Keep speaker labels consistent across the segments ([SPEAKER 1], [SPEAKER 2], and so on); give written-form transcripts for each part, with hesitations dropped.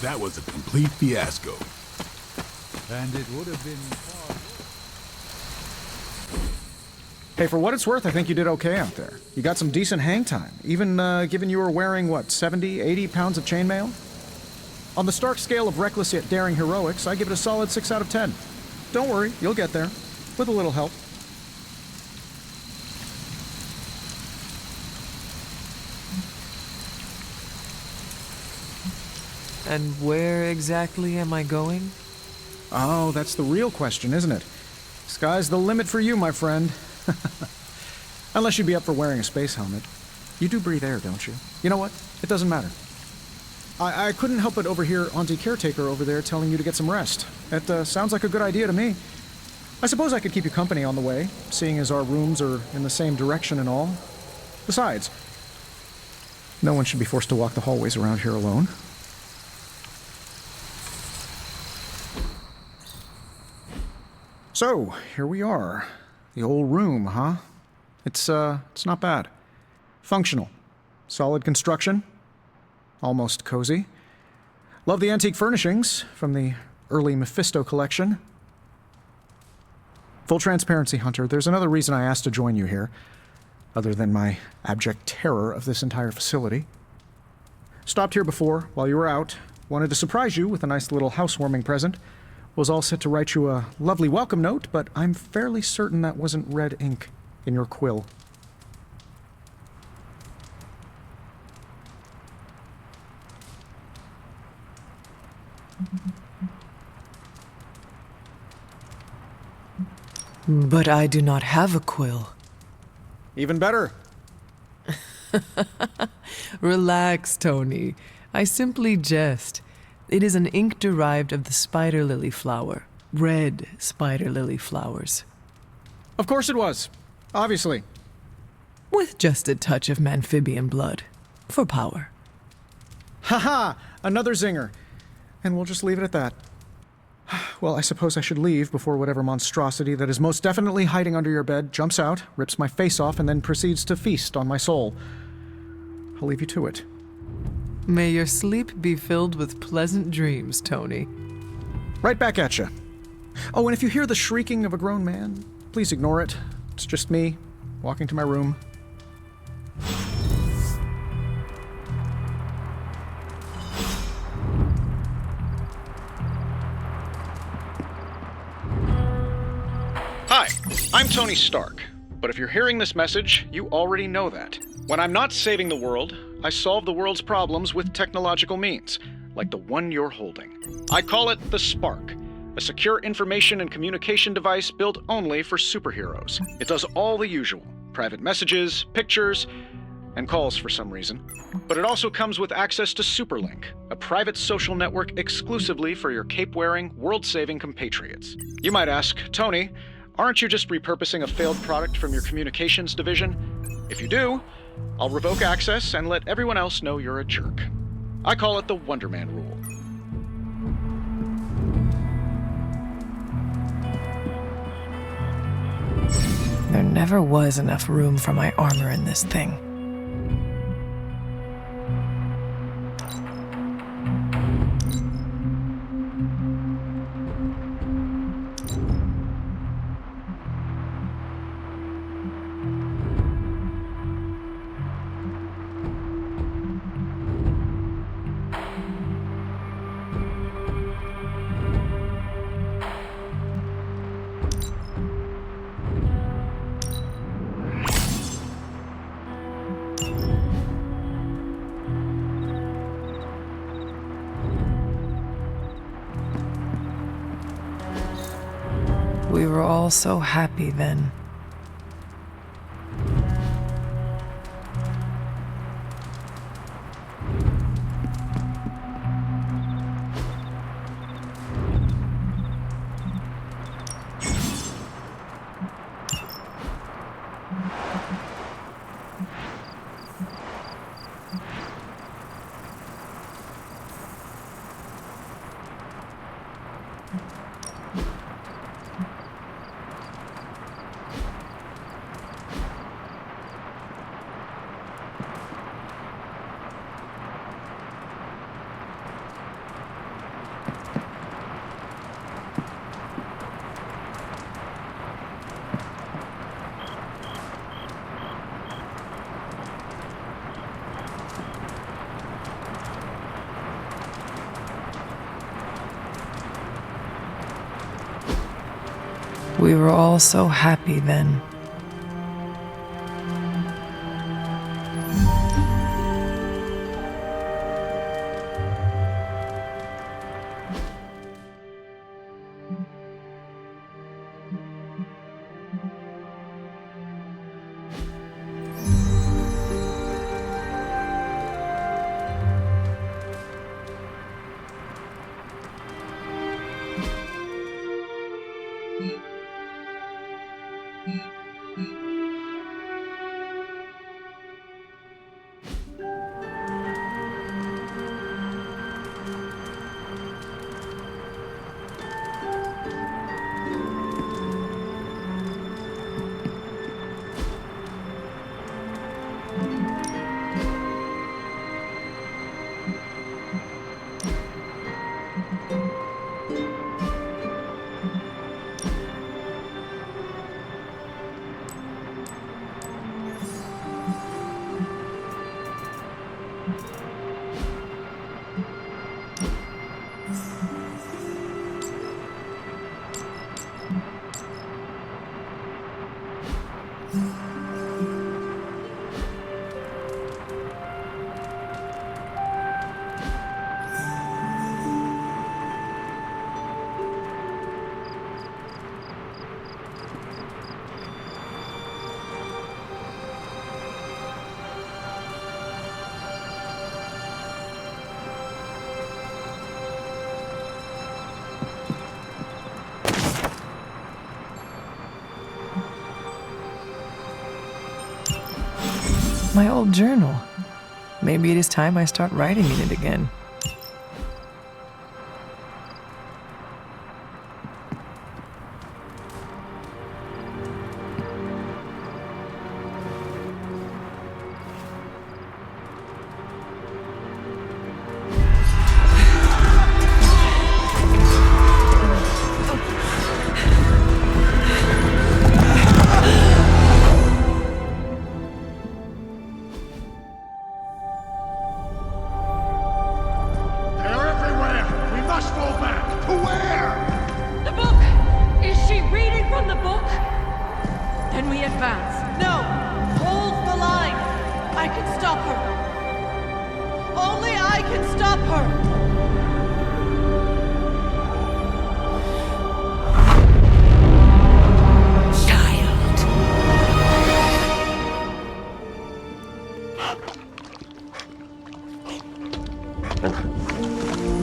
[SPEAKER 1] That was a complete fiasco.
[SPEAKER 2] And it would have been far worse.
[SPEAKER 3] Hey, for what it's worth, I think you did okay out there. You got some decent hang time, even given you were wearing, what, 70, 80 pounds of chainmail? On the Stark scale of reckless yet daring heroics, I give it a solid 6 out of 10. Don't worry, you'll get there, with a little help.
[SPEAKER 4] And where exactly am I going?
[SPEAKER 3] Oh, that's the real question, isn't it? Sky's the limit for you, my friend. Unless you'd be up for wearing a space helmet. You do breathe air, don't you? You know what? It doesn't matter. I couldn't help but overhear Auntie Caretaker over there telling you to get some rest. It sounds like a good idea to me. I suppose I could keep you company on the way, seeing as our rooms are in the same direction and all. Besides, no one should be forced to walk the hallways around here alone. So, here we are. The old room, huh? It's not bad. Functional. Solid construction. Almost cozy. Love the antique furnishings from the early Mephisto collection. Full transparency, Hunter, there's another reason I asked to join you here, other than my abject terror of this entire facility. Stopped here before, while you were out. Wanted to surprise you with a nice little housewarming present. Was all set to write you a lovely welcome note, but I'm fairly certain that wasn't red ink in your quill.
[SPEAKER 4] But I do not have a quill.
[SPEAKER 3] Even better.
[SPEAKER 4] Relax, Tony. I simply jest. It is an ink derived of the spider lily flower. Red spider lily flowers.
[SPEAKER 3] Of course it was. Obviously.
[SPEAKER 4] With just a touch of amphibian blood. For power.
[SPEAKER 3] Haha! Another zinger. And we'll just leave it at that. Well, I suppose I should leave before whatever monstrosity that is most definitely hiding under your bed jumps out, rips my face off, and then proceeds to feast on my soul. I'll leave you to it.
[SPEAKER 4] May your sleep be filled with pleasant dreams, Tony.
[SPEAKER 3] Right back at you. Oh, and if you hear the shrieking of a grown man, please ignore it. It's just me, walking to my room. Hi, I'm Tony Stark. But if you're hearing this message, you already know that. When I'm not saving the world, I solve the world's problems with technological means, like the one you're holding. I call it the Spark, a secure information and communication device built only for superheroes. It does all the usual, private messages, pictures, and calls for some reason. But it also comes with access to Superlink, a private social network exclusively for your cape-wearing, world-saving compatriots. You might ask, Tony, aren't you just repurposing a failed product from your communications division? If you do, I'll revoke access and let everyone else know you're a jerk. I call it the Wonder Man rule.
[SPEAKER 4] There never was enough room for my armor in this thing. We were all so happy then. We were all so happy then. My old journal. Maybe it is time I start writing in it again.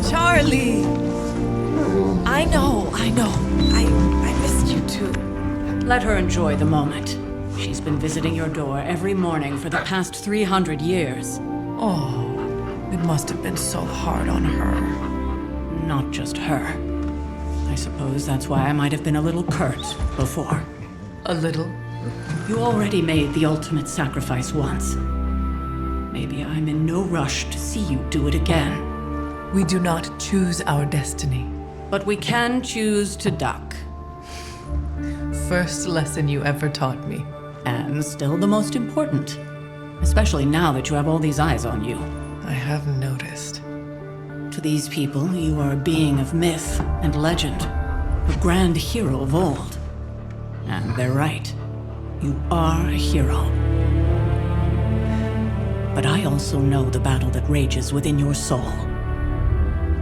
[SPEAKER 5] Charlie! I know. I missed you too.
[SPEAKER 6] Let her enjoy the moment. She's been visiting your door every morning for the past 300 years.
[SPEAKER 4] Oh, it must have been so hard on her.
[SPEAKER 6] Not just her. I suppose that's why I might have been a little curt before.
[SPEAKER 4] A little?
[SPEAKER 6] You already made the ultimate sacrifice once. Maybe I'm in no rush to see you do it again.
[SPEAKER 4] We do not choose our destiny.
[SPEAKER 6] But we can choose to duck.
[SPEAKER 4] First lesson you ever taught me.
[SPEAKER 6] And still the most important. Especially now that you have all these eyes on you.
[SPEAKER 4] I have noticed.
[SPEAKER 6] To these people, you are a being of myth and legend. A grand hero of old. And they're right. You are a hero. But I also know the battle that rages within your soul.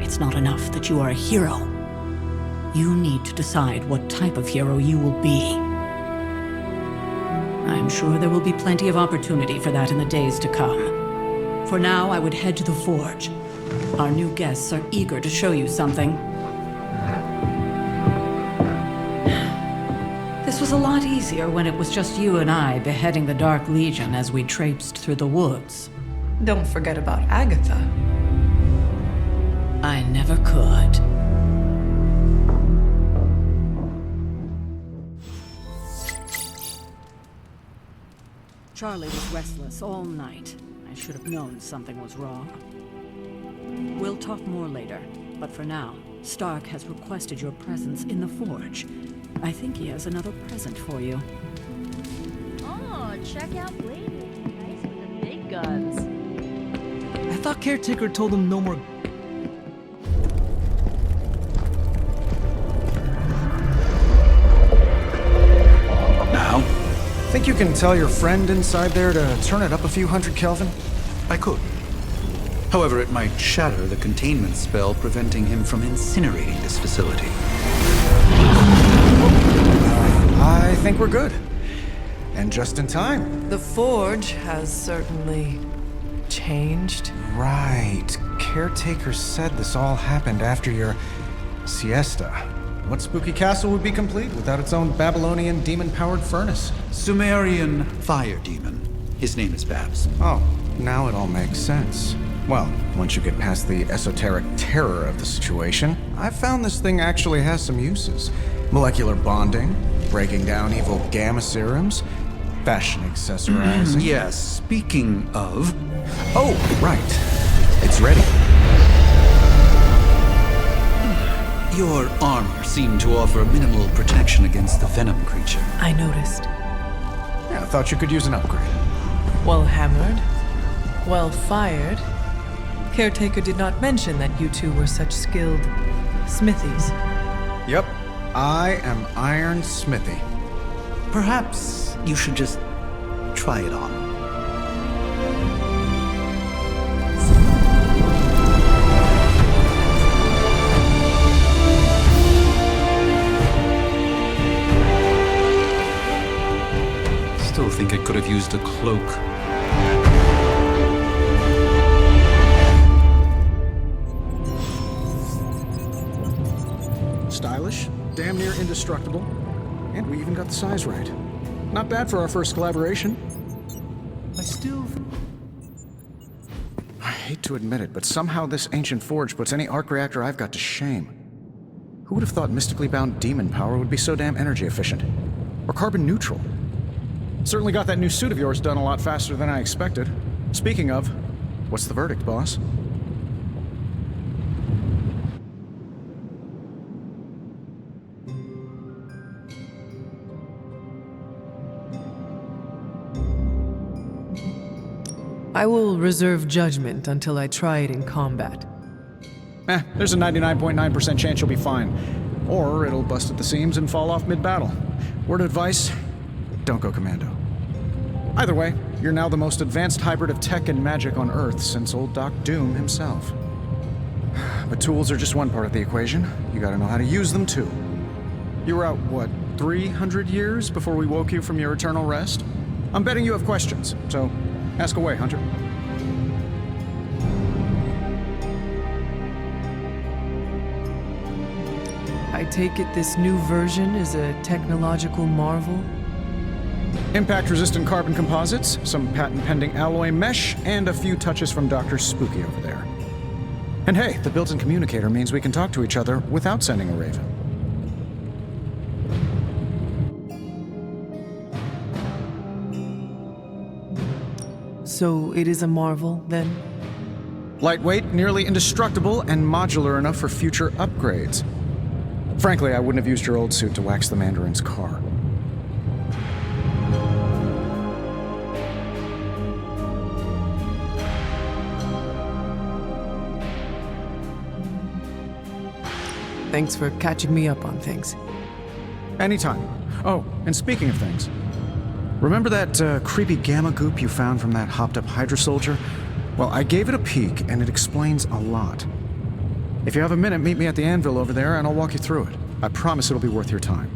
[SPEAKER 6] It's not enough that you are a hero. You need to decide what type of hero you will be. I'm sure there will be plenty of opportunity for that in the days to come. For now, I would head to the forge. Our new guests are eager to show you something. This was a lot easier when it was just you and I beheading the Dark Legion as we traipsed through the woods.
[SPEAKER 4] Don't forget about Agatha.
[SPEAKER 6] I never could. Charlie was restless all night. I should have known something was wrong. We'll talk more later, but for now, Stark has requested your presence in the forge. I think he has another present for you.
[SPEAKER 7] Oh, check out Blade looking nice with the big guns.
[SPEAKER 8] I thought Caretaker told him no more.
[SPEAKER 9] Think you can tell your friend inside there to turn it up a few hundred Kelvin?
[SPEAKER 10] I could. However, it might shatter the containment spell preventing him from incinerating this facility.
[SPEAKER 9] I think we're good. And just in time.
[SPEAKER 4] The forge has certainly changed.
[SPEAKER 9] Right. Caretaker said this all happened after your siesta. What spooky castle would be complete without its own Babylonian demon-powered furnace?
[SPEAKER 10] Sumerian fire demon. His name is Babs.
[SPEAKER 9] Oh, now it all makes sense. Well, once you get past the esoteric terror of the situation, I've found this thing actually has some uses. Molecular bonding, breaking down evil gamma serums, fashion accessorizing.
[SPEAKER 10] Yes, speaking of...
[SPEAKER 9] Oh, right. It's ready.
[SPEAKER 10] Your armor seemed to offer minimal protection against the venom creature.
[SPEAKER 4] I noticed.
[SPEAKER 9] Yeah, I thought you could use an upgrade.
[SPEAKER 4] Well hammered, well fired. Caretaker did not mention that you two were such skilled smithies.
[SPEAKER 9] Yep, I am Iron Smithy.
[SPEAKER 10] Perhaps you should just try it on. Still think I could have used a cloak.
[SPEAKER 3] Stylish, damn near indestructible, and we even got the size right. Not bad for our first collaboration. I hate to admit it, but somehow this ancient forge puts any arc reactor I've got to shame. Who would have thought mystically bound demon power would be so damn energy efficient? Or carbon neutral? Certainly got that new suit of yours done a lot faster than I expected. Speaking of, what's the verdict, boss?
[SPEAKER 4] I will reserve judgment until I try it in combat.
[SPEAKER 3] There's a 99.9% chance you'll be fine. Or it'll bust at the seams and fall off mid-battle. Word of advice, don't go commando. Either way, you're now the most advanced hybrid of tech and magic on Earth since old Doc Doom himself. But tools are just one part of the equation. You gotta know how to use them too. You were out, what, 300 years before we woke you from your eternal rest? I'm betting you have questions, so ask away, Hunter.
[SPEAKER 4] I take it this new version is a technological marvel?
[SPEAKER 3] Impact-resistant carbon composites, some patent-pending alloy mesh, and a few touches from Dr. Spooky over there. And hey, the built-in communicator means we can talk to each other without sending a raven.
[SPEAKER 4] So it is a marvel, then?
[SPEAKER 3] Lightweight, nearly indestructible, and modular enough for future upgrades. Frankly, I wouldn't have used your old suit to wax the Mandarin's car.
[SPEAKER 4] Thanks for catching me up on things.
[SPEAKER 3] Anytime. Oh, and speaking of things, remember that creepy gamma goop you found from that hopped-up Hydra soldier? Well, I gave it a peek, and it explains a lot. If you have a minute, meet me at the anvil over there, and I'll walk you through it. I promise it'll be worth your time.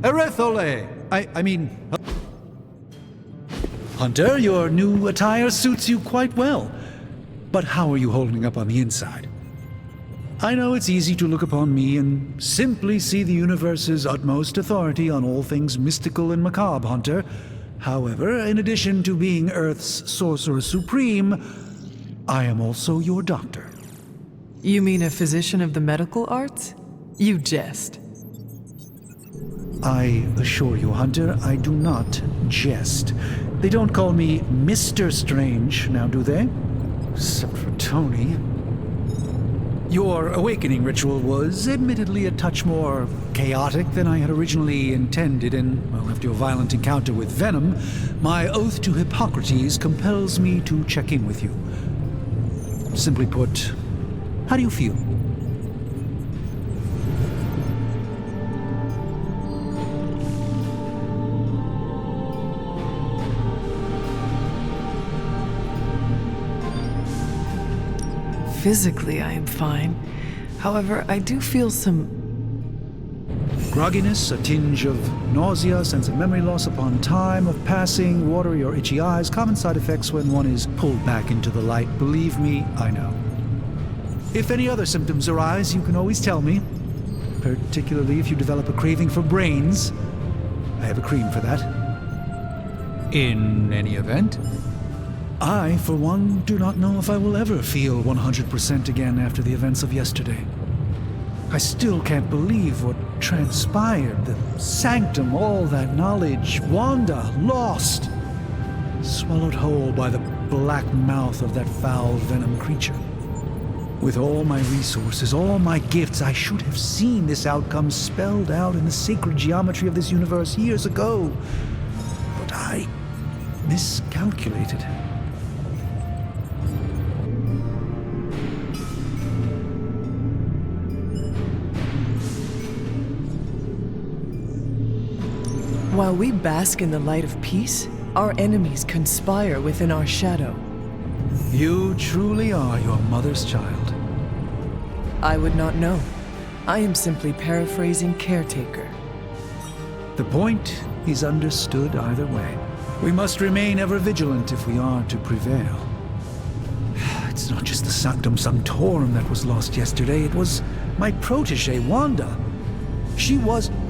[SPEAKER 2] Erethole! I mean... Hunter, your new attire suits you quite well. But how are you holding up on the inside? I know it's easy to look upon me and simply see the universe's utmost authority on all things mystical and macabre, Hunter. However, in addition to being Earth's sorcerer supreme, I am also your doctor.
[SPEAKER 4] You mean a physician of the medical arts? You jest.
[SPEAKER 2] I assure you, Hunter, I do not jest. They don't call me Mr. Strange, now do they? Except for Tony. Your awakening ritual was admittedly a touch more chaotic than I had originally intended, and, well, after your violent encounter with Venom, my oath to Hippocrates compels me to check in with you. Simply put, how do you feel?
[SPEAKER 4] Physically, I am fine. However, I do feel some
[SPEAKER 2] grogginess, a tinge of nausea, sense of memory loss upon time of passing, watery or itchy eyes, common side effects when one is pulled back into the light. Believe me, I know. If any other symptoms arise, you can always tell me, particularly if you develop a craving for brains. I have a cream for that.
[SPEAKER 10] In any event,
[SPEAKER 2] I, for one, do not know if I will ever feel 100% again after the events of yesterday. I still can't believe what transpired. The sanctum, all that knowledge, Wanda, lost. Swallowed whole by the black mouth of that foul venom creature. With all my resources, all my gifts, I should have seen this outcome spelled out in the sacred geometry of this universe years ago. But I miscalculated.
[SPEAKER 4] While we bask in the light of peace, our enemies conspire within our shadow.
[SPEAKER 2] You truly are your mother's child.
[SPEAKER 4] I would not know. I am simply paraphrasing Caretaker.
[SPEAKER 2] The point is understood either way. We must remain ever vigilant if we are to prevail. It's not just the Sanctum Sanctorum that was lost yesterday, it was my protege, Wanda. She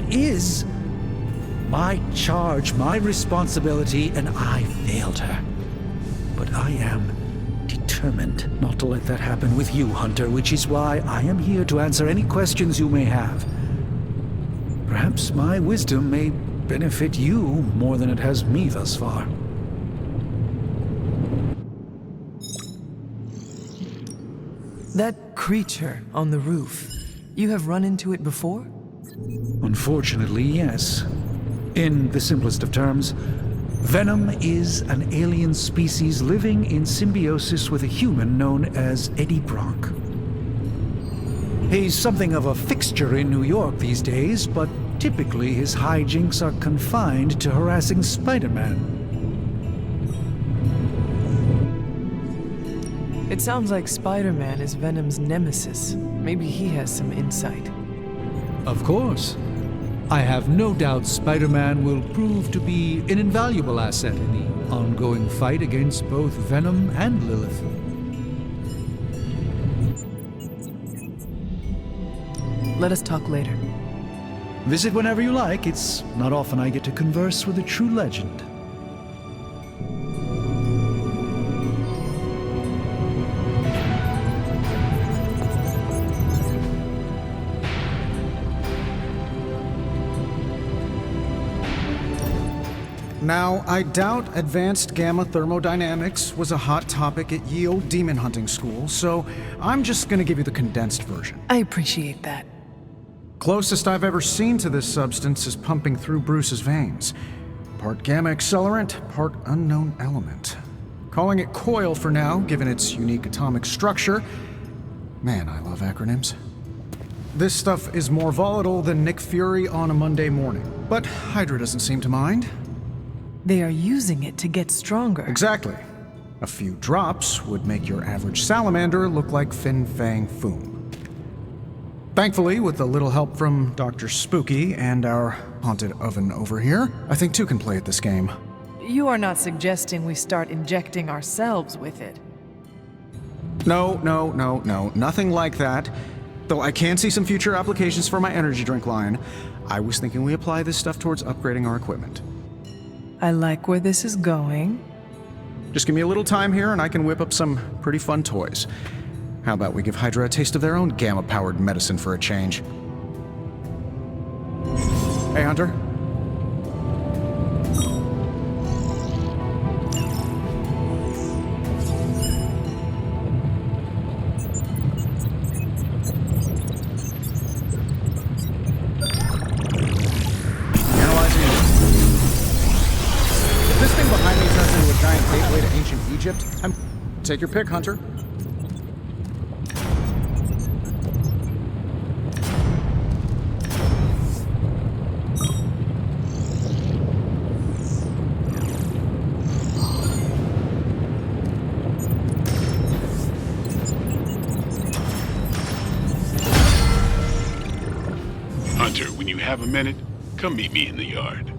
[SPEAKER 2] is my charge, my responsibility, and I failed her. But I am determined not to let that happen with you, Hunter, which is why I am here to answer any questions you may have. Perhaps my wisdom may benefit you more than it has me thus far.
[SPEAKER 4] That creature on the roof, you have run into it before?
[SPEAKER 2] Unfortunately, yes. In the simplest of terms, Venom is an alien species living in symbiosis with a human known as Eddie Brock. He's something of a fixture in New York these days, but typically his hijinks are confined to harassing Spider-Man.
[SPEAKER 4] It sounds like Spider-Man is Venom's nemesis. Maybe he has some insight.
[SPEAKER 10] of course. I have no doubt Spider-Man will prove to be an invaluable asset in the ongoing fight against both Venom and Lilith.
[SPEAKER 4] Let us talk later.
[SPEAKER 2] Visit whenever you like. It's not often I get to converse with a true legend.
[SPEAKER 9] Now, I doubt advanced gamma thermodynamics was a hot topic at Ye Olde Demon Hunting School, so I'm just gonna give you the condensed version.
[SPEAKER 4] I appreciate that.
[SPEAKER 9] Closest I've ever seen to this substance is pumping through Bruce's veins. Part gamma accelerant, part unknown element. Calling it coil for now, given its unique atomic structure. Man, I love acronyms. This stuff is more volatile than Nick Fury on a Monday morning, but Hydra doesn't seem to mind.
[SPEAKER 4] They are using it to get stronger.
[SPEAKER 9] Exactly. A few drops would make your average salamander look like Fin Fang Foom. Thankfully, with a little help from Dr. Spooky and our haunted oven over here, I think two can play at this game.
[SPEAKER 4] You are not suggesting we start injecting ourselves with it.
[SPEAKER 9] No, nothing like that. Though I can see some future applications for my energy drink line. I was thinking we apply this stuff towards upgrading our equipment.
[SPEAKER 4] I like where this is going.
[SPEAKER 9] Just give me a little time here and I can whip up some pretty fun toys. How about we give Hydra a taste of their own gamma-powered medicine for a change? Hey, Hunter. Take your pick, Hunter.
[SPEAKER 1] Hunter, when you have a minute, come meet me in the yard.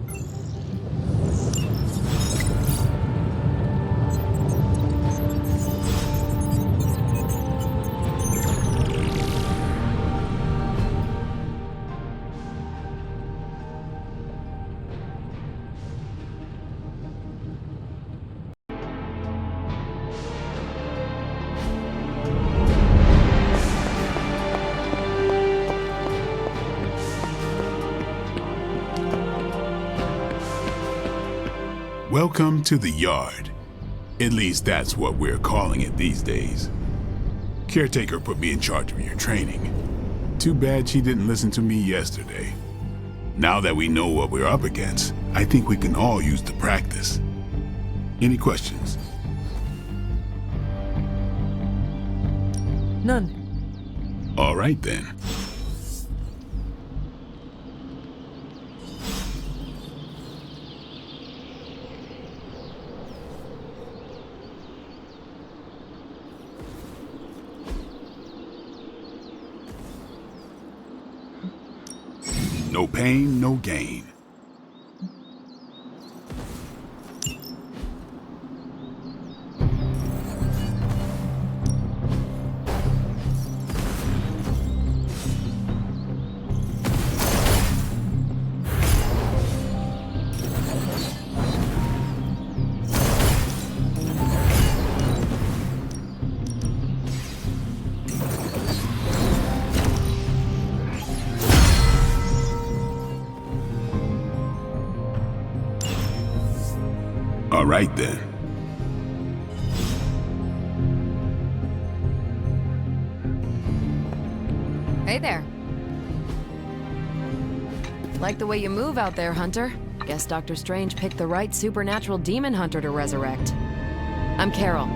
[SPEAKER 1] Welcome to the yard. At least that's what we're calling it these days. Caretaker put me in charge of your training. Too bad she didn't listen to me yesterday. Now that we know what we're up against, I think we can all use the practice. Any questions?
[SPEAKER 4] None.
[SPEAKER 1] All right then. No pain, no gain. All right then.
[SPEAKER 5] Hey there. Like the way you move out there, Hunter. Guess Dr. Strange picked the right supernatural demon hunter to resurrect. I'm Carol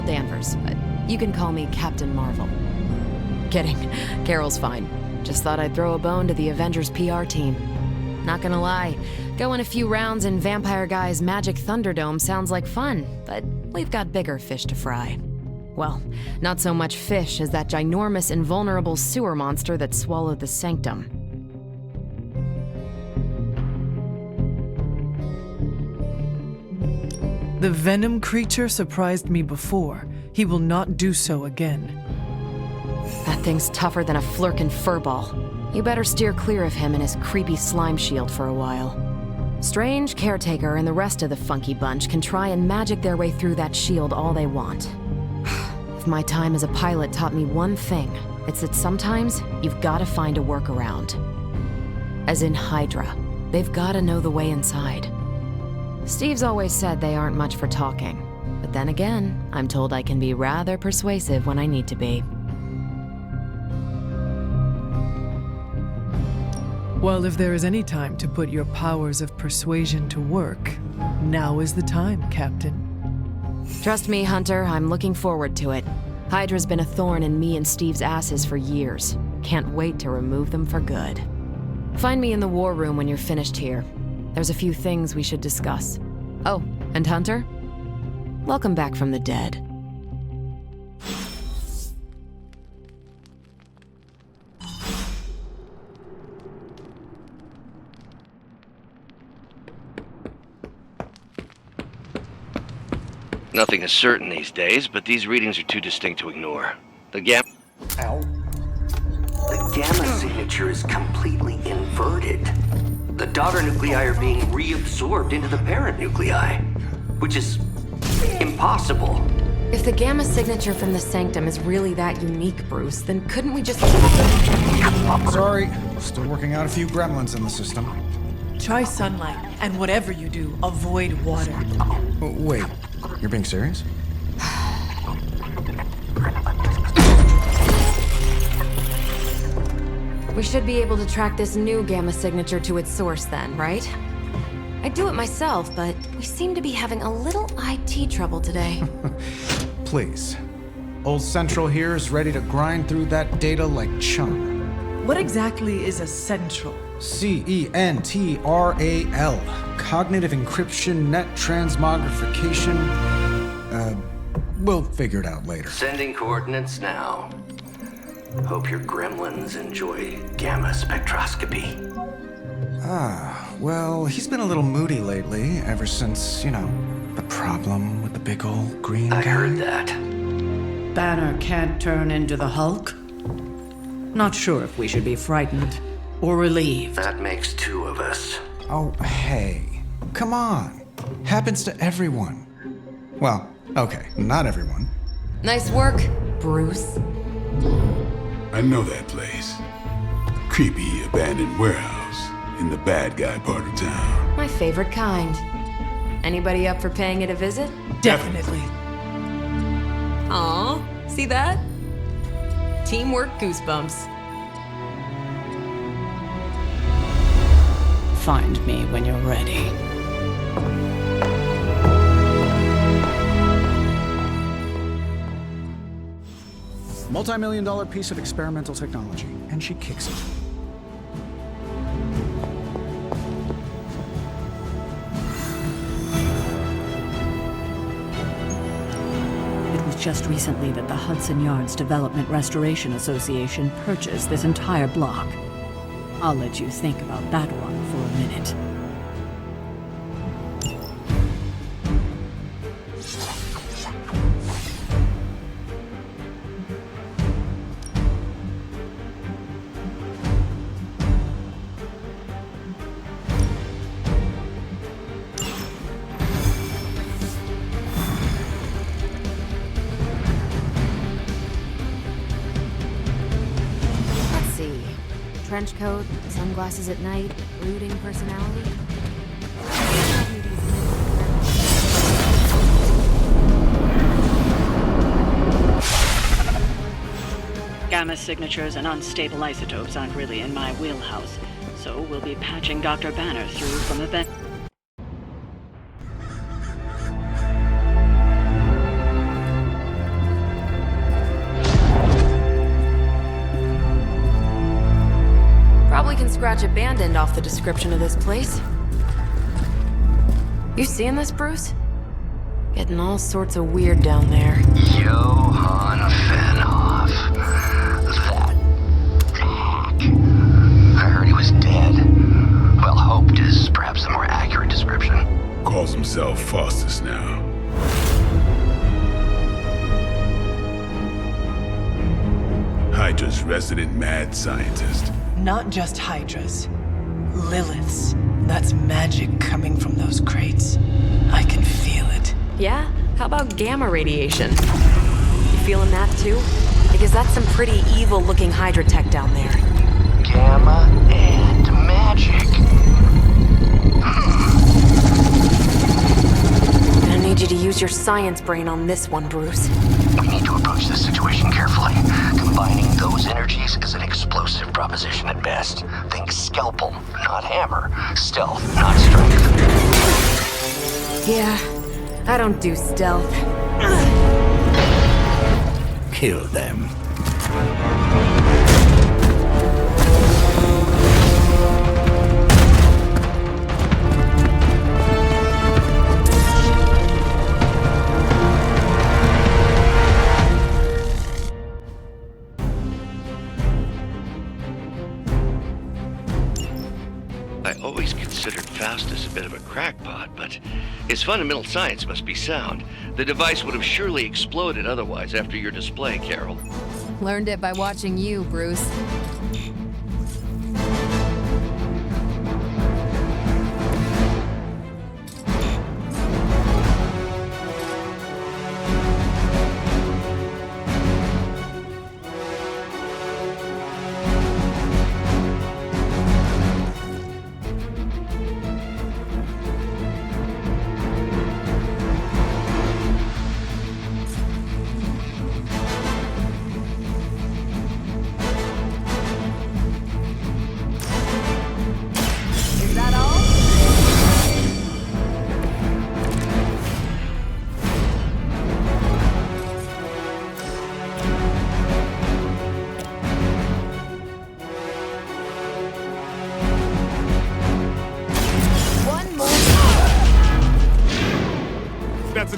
[SPEAKER 5] Danvers, but you can call me Captain Marvel. Kidding, Carol's fine. Just thought I'd throw a bone to the Avengers PR team. Not gonna lie, going a few rounds in Vampire Guy's Magic Thunderdome sounds like fun, but we've got bigger fish to fry. Well, not so much fish as that ginormous invulnerable sewer monster that swallowed the Sanctum.
[SPEAKER 4] The venom creature surprised me before. He will not do so again.
[SPEAKER 5] That thing's tougher than a flirkin' furball. You better steer clear of him and his creepy slime shield for a while. Strange, Caretaker, and the rest of the funky bunch can try and magic their way through that shield all they want. If my time as a pilot taught me one thing, it's that sometimes you've gotta find a workaround. As in Hydra, they've gotta know the way inside. Steve's always said they aren't much for talking, but then again, I'm told I can be rather persuasive when I need to be.
[SPEAKER 4] Well, if there is any time to put your powers of persuasion to work, now is the time, Captain.
[SPEAKER 5] Trust me, Hunter, I'm looking forward to it. Hydra's been a thorn in me and Steve's asses for years. Can't wait to remove them for good. Find me in the war room when you're finished here. There's a few things we should discuss. Oh, and Hunter? Welcome back from the dead.
[SPEAKER 11] Nothing is certain these days, but these readings are too distinct to ignore. The gamma signature is completely inverted. The daughter nuclei are being reabsorbed into the parent nuclei, which is impossible.
[SPEAKER 5] If the gamma signature from the Sanctum is really that unique, Bruce, then couldn't we just...
[SPEAKER 9] Sorry, still working out a few gremlins in the system.
[SPEAKER 6] Try sunlight, and whatever you do, avoid water.
[SPEAKER 9] Oh, wait, you're being serious?
[SPEAKER 5] We should be able to track this new gamma signature to its source then, right? I'd do it myself, but we seem to be having a little IT trouble today.
[SPEAKER 9] please. Old Central here is ready to grind through that data like chum.
[SPEAKER 4] What exactly is a central?
[SPEAKER 9] CENTRAL. Cognitive encryption, net transmogrification. We'll figure it out later.
[SPEAKER 11] Sending coordinates now. Hope your gremlins enjoy gamma spectroscopy.
[SPEAKER 9] Well, he's been a little moody lately, ever since, the problem with the big old green guy.
[SPEAKER 11] I heard that.
[SPEAKER 6] Banner can't turn into the Hulk? Not sure if we should be frightened or relieved.
[SPEAKER 11] That makes two of us.
[SPEAKER 9] Oh, hey. Come on. Happens to everyone. Well, okay, not everyone.
[SPEAKER 5] Nice work, Bruce.
[SPEAKER 1] I know that place. Creepy abandoned warehouse in the bad guy part of town.
[SPEAKER 5] My favorite kind. Anybody up for paying it a visit?
[SPEAKER 4] Definitely.
[SPEAKER 5] Aw, see that? Teamwork goosebumps.
[SPEAKER 6] Find me when you're ready.
[SPEAKER 9] Multi-million-dollar piece of experimental technology, and she kicks it.
[SPEAKER 6] It was just recently that the Hudson Yards Development Restoration Association purchased this entire block. I'll let you think about that one for a minute.
[SPEAKER 5] Trench coat, sunglasses at night, brooding personality.
[SPEAKER 6] Gamma signatures and unstable isotopes aren't really in my wheelhouse, so we'll be patching Dr. Banner through from event.
[SPEAKER 5] Probably can scratch abandoned off the description of this place. You seeing this, Bruce? Getting all sorts of weird down there.
[SPEAKER 11] Johann Fenhoff. That hack. I heard he was dead. Well, hoped is perhaps the more accurate description.
[SPEAKER 1] Calls himself Faustian now. Hydra's resident mad scientist.
[SPEAKER 4] Not just Hydras. Liliths. That's magic coming from those crates. I can feel it.
[SPEAKER 5] Yeah? How about gamma radiation? You feeling that too? Because that's some pretty evil-looking Hydra tech down there.
[SPEAKER 11] Gamma and magic.
[SPEAKER 5] I need you to use your science brain on this one, Bruce.
[SPEAKER 11] We need to approach this situation carefully. Combining those energies is an explosive proposition at best. Think scalpel, not hammer. Stealth, not strength.
[SPEAKER 5] Yeah, I don't do stealth.
[SPEAKER 2] Kill them.
[SPEAKER 12] I always considered Faustus a bit of a crackpot, but his fundamental science must be sound. The device would have surely exploded otherwise after your display, Carol.
[SPEAKER 5] Learned it by watching you, Bruce.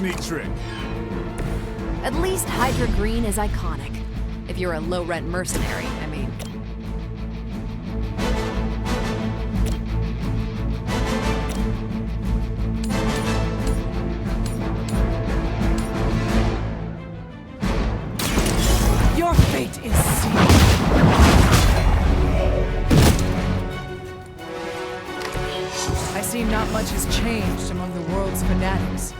[SPEAKER 1] neat trick.
[SPEAKER 5] At least Hydra Green is iconic. If you're a low-rent mercenary, I mean.
[SPEAKER 4] Your fate is sealed. I see not much has changed among the world's fanatics.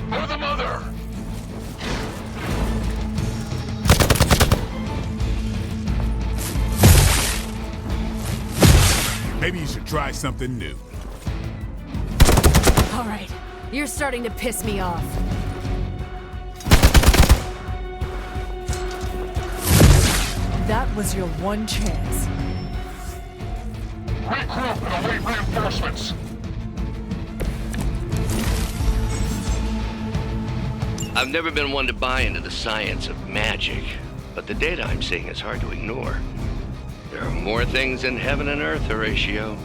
[SPEAKER 1] For the mother! Maybe you should try something new.
[SPEAKER 5] All right, you're starting to piss me off.
[SPEAKER 4] That was your one chance.
[SPEAKER 1] Regroup and await reinforcements.
[SPEAKER 12] I've never been one to buy into the science of magic, but the data I'm seeing is hard to ignore. There are more things in heaven and earth, Horatio.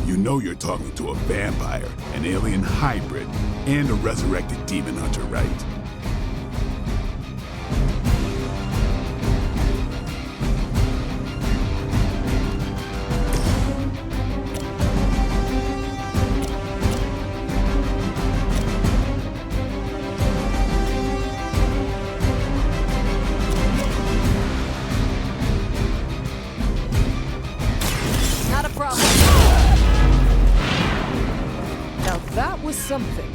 [SPEAKER 1] You know you're talking to a vampire, an alien hybrid, and a resurrected demon hunter, right?
[SPEAKER 5] Not a problem.
[SPEAKER 4] Now that was something.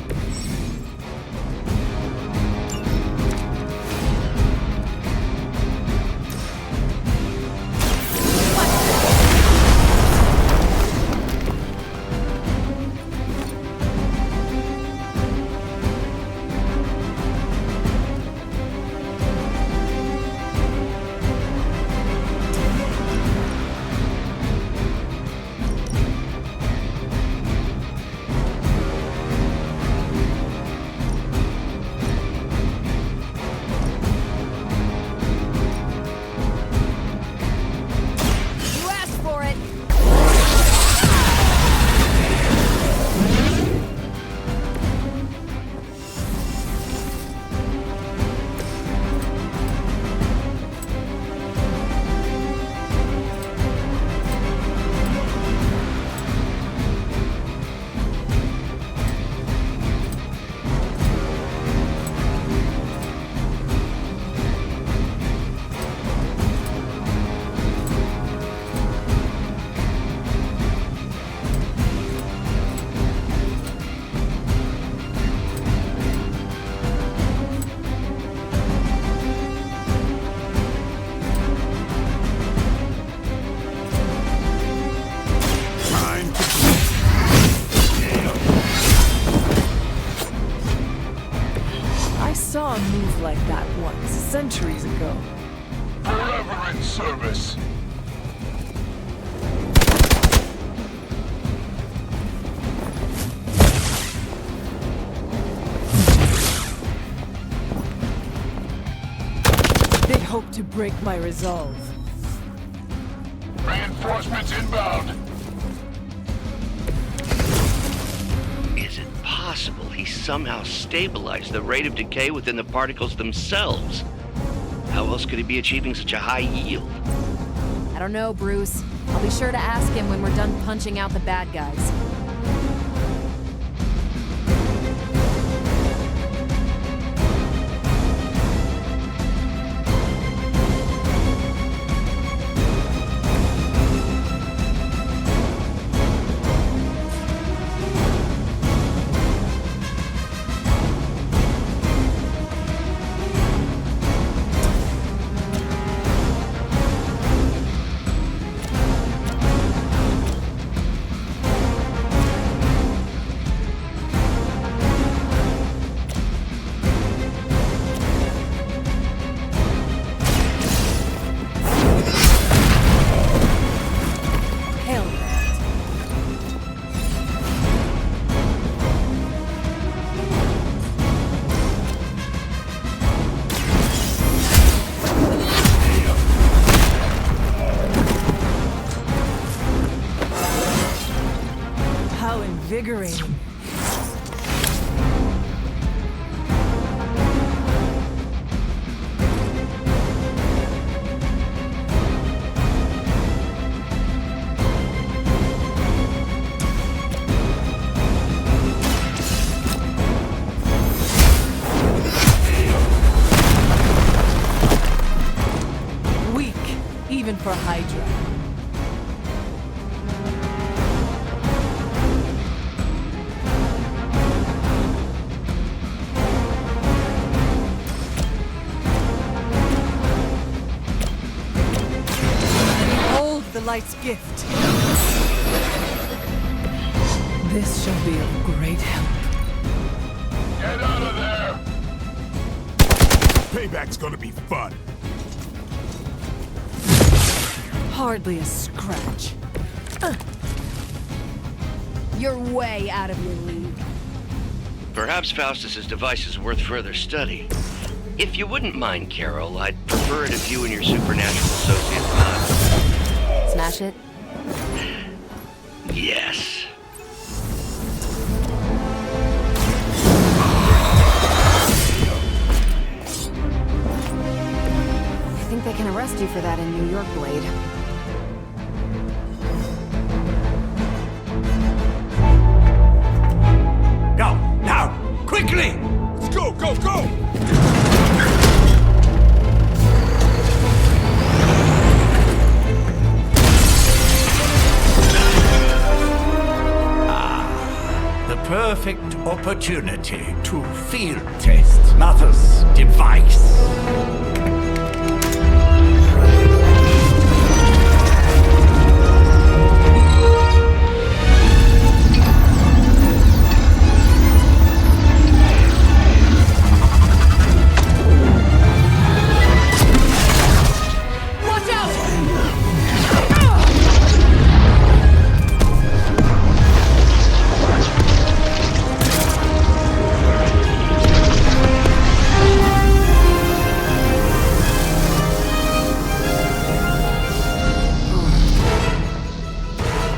[SPEAKER 5] You asked for it.
[SPEAKER 1] Time to
[SPEAKER 4] I saw a move like that once, centuries ago.
[SPEAKER 1] forever in service.
[SPEAKER 4] They hope to break my resolve.
[SPEAKER 1] Reinforcements inbound.
[SPEAKER 12] Is it possible he somehow stabilized the rate of decay within the particles themselves? How else could he be achieving such a high yield?
[SPEAKER 5] I don't know, Bruce. I'll be sure to ask him when we're done punching out the bad guys.
[SPEAKER 4] invigorating. Even for Hydra. Behold the light's gift. This shall be of great help.
[SPEAKER 1] Get out of there! Payback's gonna be fun.
[SPEAKER 4] Hardly a scratch.
[SPEAKER 7] You're way out of your league.
[SPEAKER 12] Perhaps Faustus's device is worth further study. If you wouldn't mind, Carol, I'd prefer it if you and your supernatural associate not.
[SPEAKER 5] Smash it?
[SPEAKER 12] Yes.
[SPEAKER 5] I think they can arrest you for that in New York, Blade.
[SPEAKER 2] Go! Now! Quickly!
[SPEAKER 1] Let's go, go, go!
[SPEAKER 2] The perfect opportunity to field test Mother's device.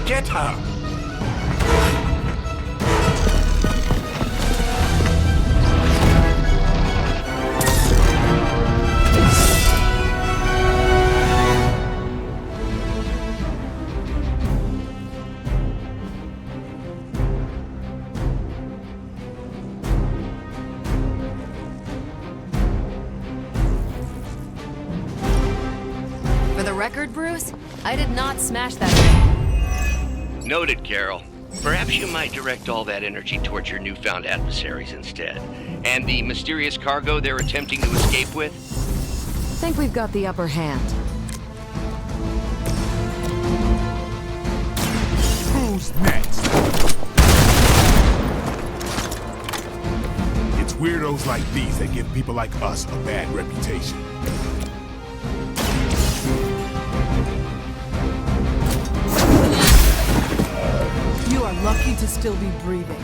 [SPEAKER 2] Get her!
[SPEAKER 5] For the record, Bruce, I did not smash that thing.
[SPEAKER 12] Noted, Carol. Perhaps you might direct all that energy towards your newfound adversaries instead. And the mysterious cargo they're attempting to escape with?
[SPEAKER 5] Think we've got the upper hand.
[SPEAKER 1] Who's next? It's weirdos like these that give people like us a bad reputation.
[SPEAKER 4] You are lucky to still be breathing.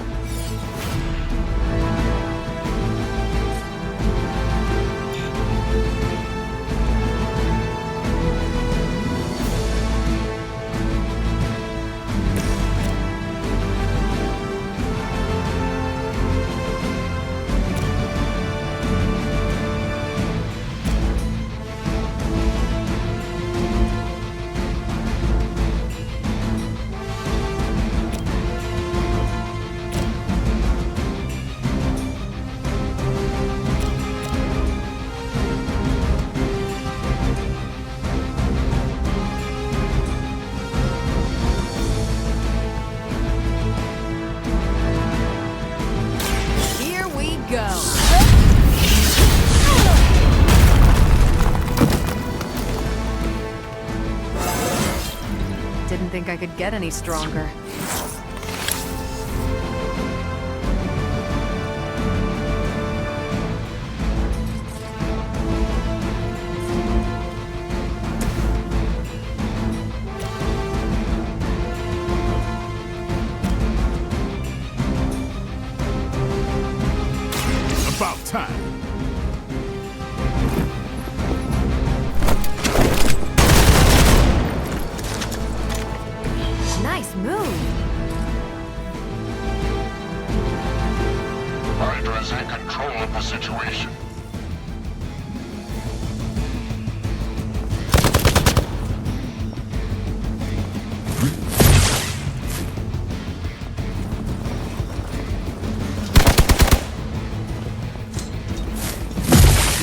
[SPEAKER 5] Didn't think I could get any stronger.
[SPEAKER 1] About time.
[SPEAKER 5] Nice move.
[SPEAKER 13] take control of the situation.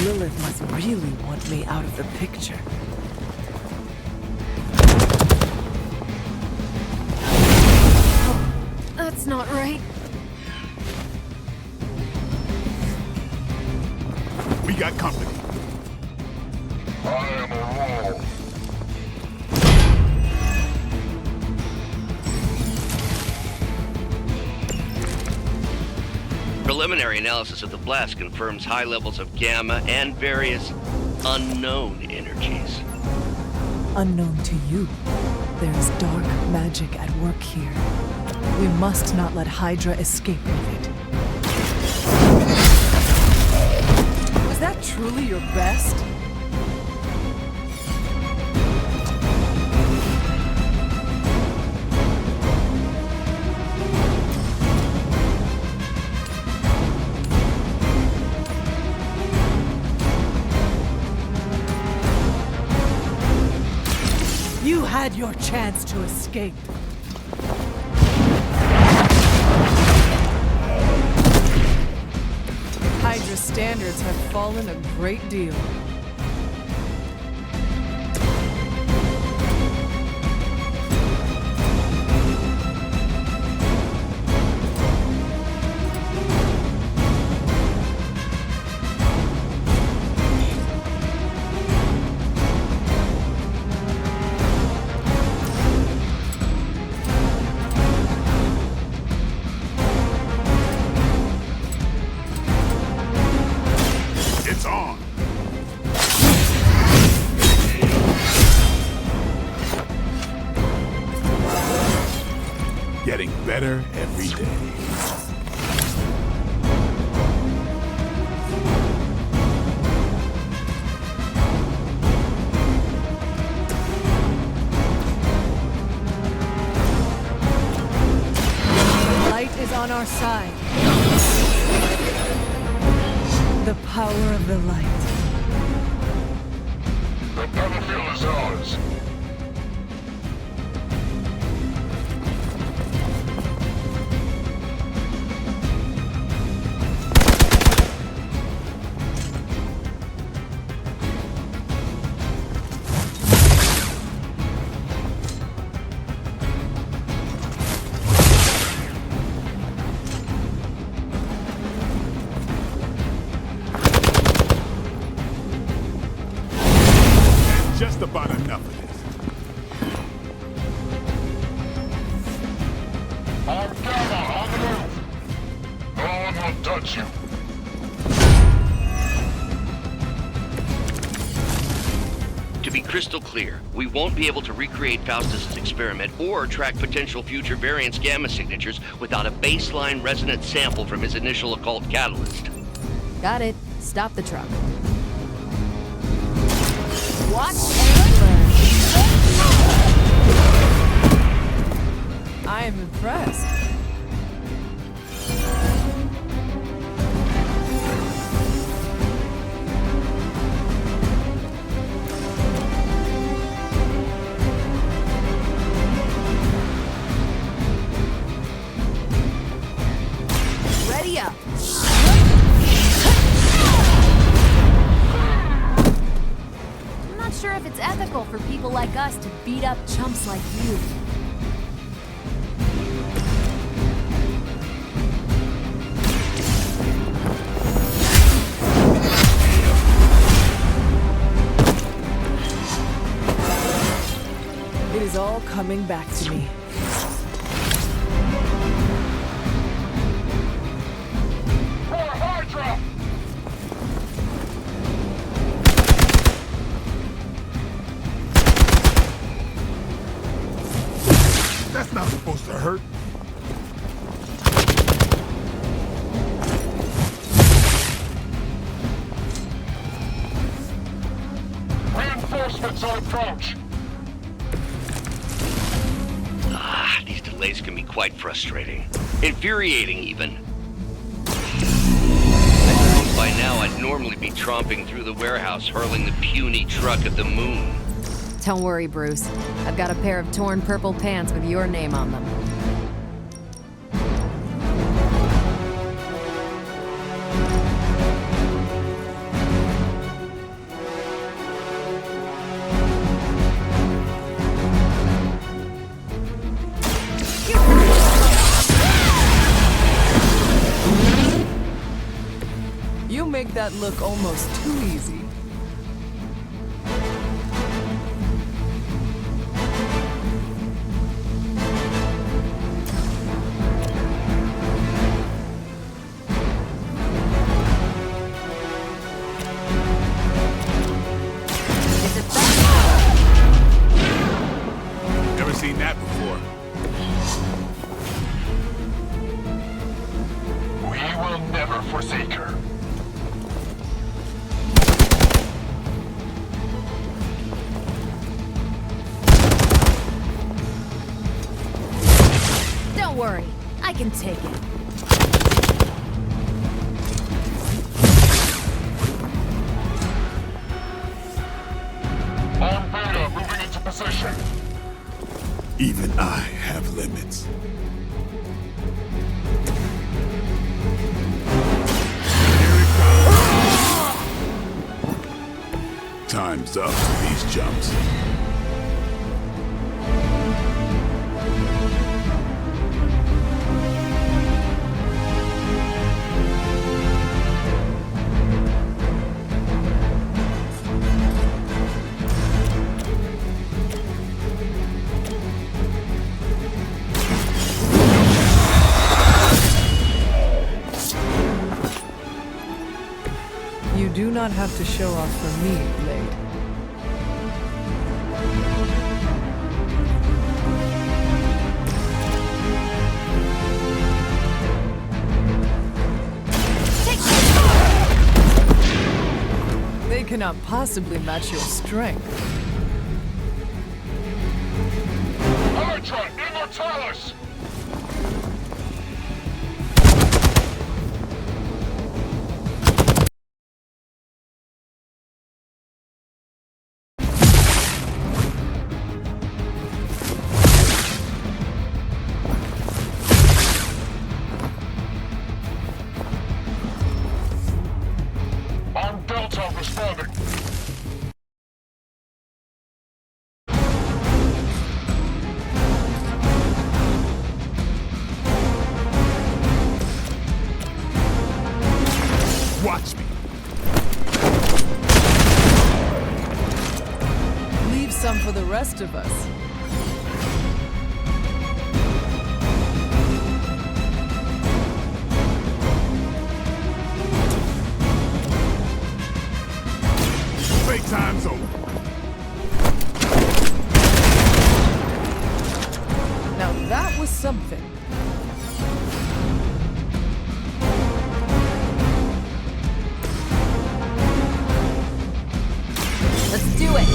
[SPEAKER 4] Lilith must really want me out of the picture.
[SPEAKER 5] That's not right.
[SPEAKER 1] We got company.
[SPEAKER 13] I am a roll.
[SPEAKER 12] Preliminary analysis of the blast confirms high levels of gamma and various unknown energies.
[SPEAKER 4] Unknown to you, there is dark magic at work here. We must not let Hydra escape with it. Was that truly your best? You had your chance to escape. Hydra's standards have fallen a great deal.
[SPEAKER 1] It's on. Getting better every day.
[SPEAKER 4] Light is on our side. The power of the light.
[SPEAKER 13] The battlefield is ours.
[SPEAKER 1] Just about enough of this.
[SPEAKER 13] Our gamma on the move. No one will touch you.
[SPEAKER 12] To be crystal clear, we won't be able to recreate Faustus' experiment or track potential future variants' gamma signatures without a baseline resonant sample from his initial occult catalyst.
[SPEAKER 5] Got it. Stop the truck. Watch and learn.
[SPEAKER 4] I am impressed.
[SPEAKER 5] Ready up. I'm not sure if it's ethical for people like us to beat up chumps like you.
[SPEAKER 4] It is all coming back to me.
[SPEAKER 13] For Hydra!
[SPEAKER 1] That's not supposed to hurt.
[SPEAKER 13] Reinforcements on approach.
[SPEAKER 12] These delays can be quite frustrating. Infuriating, even. now, I'd normally be tromping through the warehouse, hurling the puny truck at the moon.
[SPEAKER 5] Don't worry, Bruce. I've got a pair of torn purple pants with your name on them.
[SPEAKER 4] You make that look almost too easy.
[SPEAKER 1] Never seen that before.
[SPEAKER 13] We will never forsake her.
[SPEAKER 5] Don't worry, I can take it.
[SPEAKER 13] On Beta, moving into position.
[SPEAKER 1] Even I have limits. Here it comes. Time's up for these jumps.
[SPEAKER 4] You do not have to show off for me, Blade. They cannot possibly match your strength.
[SPEAKER 13] Elytra Immortalis! On Delta responding.
[SPEAKER 1] Watch me.
[SPEAKER 4] Leave some for the rest of us.
[SPEAKER 1] Playtime's over.
[SPEAKER 4] Now that was something.
[SPEAKER 5] Let's do it!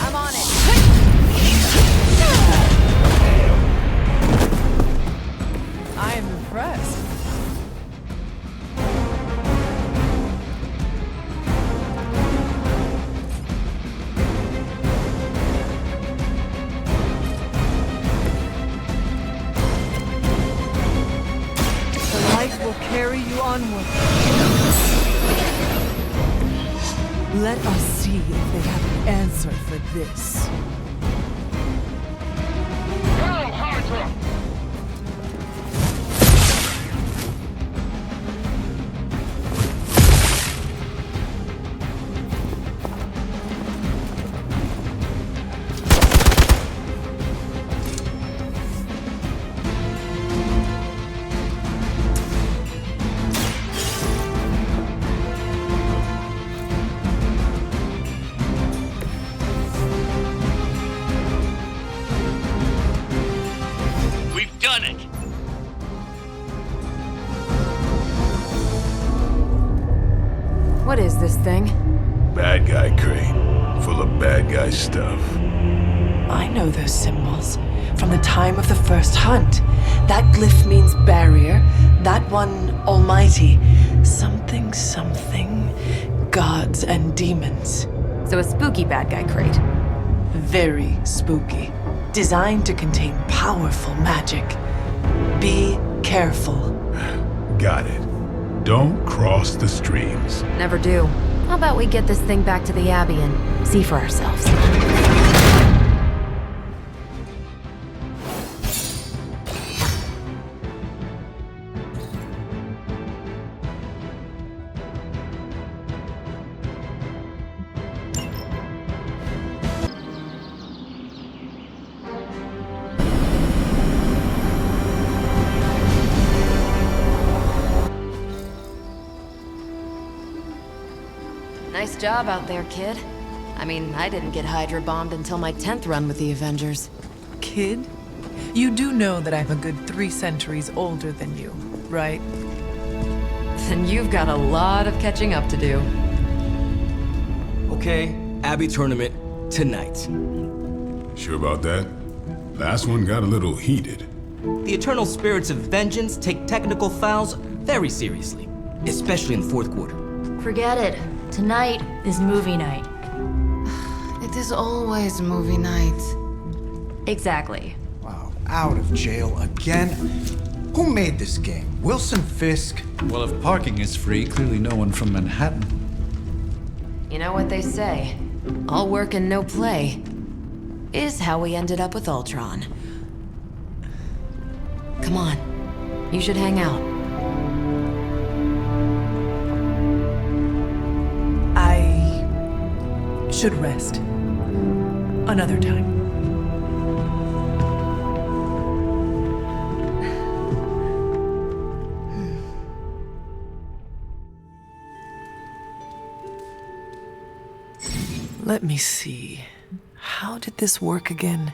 [SPEAKER 5] I'm on it!
[SPEAKER 4] I am impressed. The light will carry you onward. Let us see if they have an answer for this.
[SPEAKER 13] Hail Hydra!
[SPEAKER 12] We've done it!
[SPEAKER 5] What is this thing?
[SPEAKER 1] Bad guy crate, full of bad guy stuff.
[SPEAKER 4] I know those symbols from the time of the first hunt. That glyph means barrier, that one almighty. Something, something, gods and demons.
[SPEAKER 5] So a spooky bad guy crate.
[SPEAKER 4] Very spooky. Designed to contain powerful magic. Be careful.
[SPEAKER 1] Got it. Don't cross the streams.
[SPEAKER 5] Never do. How about we get this thing back to the Abbey and see for ourselves? Nice job out there, kid. I mean, I didn't get Hydra bombed until my 10th run with the Avengers.
[SPEAKER 4] Kid, you do know that I'm a good 3 centuries older than you, right?
[SPEAKER 5] Then you've got a lot of catching up to do.
[SPEAKER 8] Okay, Abbey tournament tonight.
[SPEAKER 1] Sure about that? Last one got a little heated.
[SPEAKER 8] The eternal spirits of vengeance take technical fouls very seriously, especially in the fourth quarter.
[SPEAKER 7] Forget it. Tonight is movie night.
[SPEAKER 5] It is always movie night. Exactly.
[SPEAKER 9] Wow, out of jail again? Who made this game? Wilson Fisk?
[SPEAKER 2] Well, if parking is free, clearly no one from Manhattan.
[SPEAKER 5] You know what they say? All work and no play is how we ended up with Ultron. Come on. You should hang out.
[SPEAKER 4] I should rest. Another time. Let me see. How did this work again?